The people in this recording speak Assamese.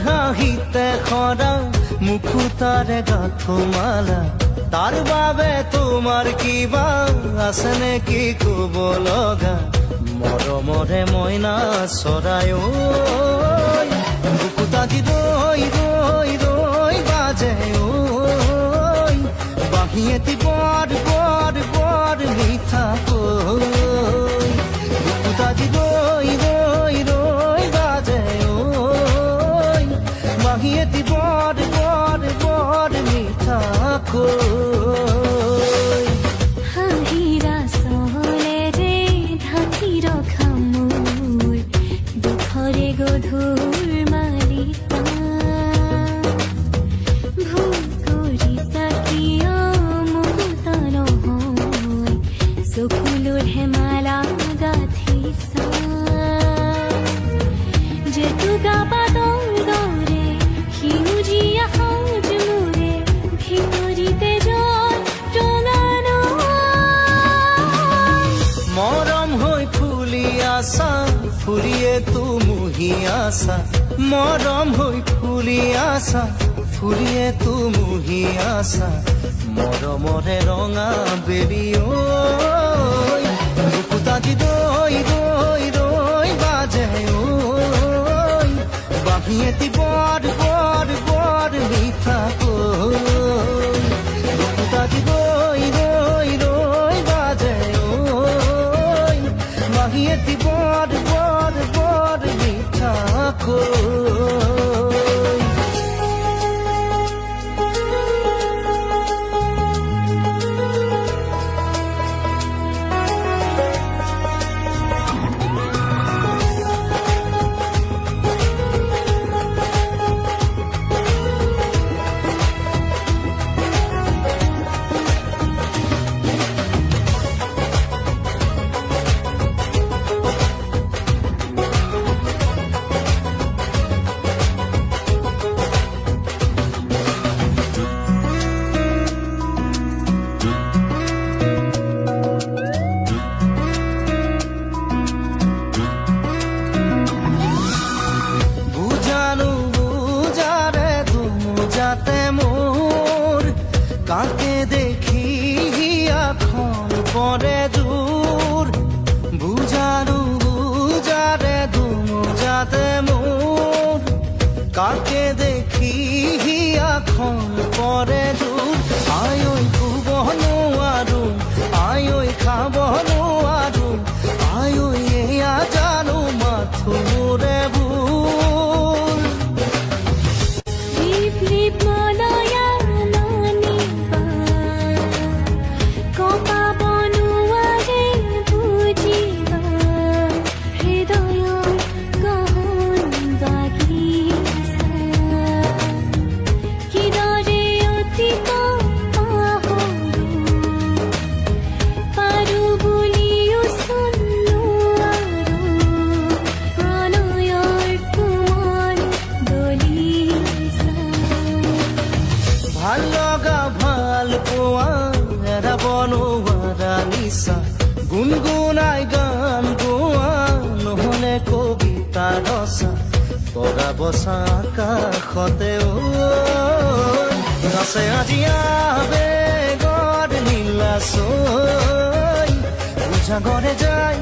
হাঁহিতে খৰা মুকুতাৰে গাঁথমালা তাৰ বাবে তোমাৰ কিবা আছে নেকি ক'ব লগা মৰমৰে মইনা চৰাই ঐ বুকুতা দি ৰৈ ৰৈ ৰৈ বাজে ঐ বাঁহী এটি বৰ বৰ বৰ মিঠা কৈ বুকুতা দি ৰৈ ৰৈ ৰৈ বাজে বাঁহীয়েটি বৰ বৰ বৰ মিঠা কৈ হাঁহিৰা চলেৰে ঢাকি ৰখা মোৰ দুখৰে গধুৰ মালিতা ভুল কৰিছা কিয় মুকুতা নহয় চকুলোৰ হেমালা গাঁঠিছা জেতুকা পাতৰ দৰে সেউজীয়া সাজ মোৰে ভিতৰিতে যন্ত্ৰণা মৰম হৈ ফুলি আছা ফুলিয়ে তুমুহি আছা মৰম হৈ ফুলি আছা ফুলিয়ে তুমুহি আছা মৰমৰে ৰঙা বেলি ঐ বুকুতা দি ৰৈ ৰৈ ৰৈ বাজে ঐ বাঁহী এটি বৰ বৰ বৰ মিঠা কৈ বুকুতা দি ৰৈ ৰৈ ৰৈ বাজে ঐ বাঁহী এটি বৰ বৰ বৰ মিঠা কৈ কাকে দেখি এখন পরে দূর বুঝারু বুঝারে ধুমু যাতে মোর কাকে দেখি এখন পরে দূর আয় ওই খুব নোৱাৰো আয় ওই খাব নোৱাৰো আয় ওই এয়া জানো মাথো মোৰে ভুল লিপ লিপ মলয়া ভাল লগা ভাল পোৱা এৰাব নোৱাৰা নিচা গুণগুণাই গান গোৱা নহলে কবিতা ৰচা তৰা বচা আকাশতে আছে আজি আবেগৰ নীলা ছৈ উজাগৰে যায়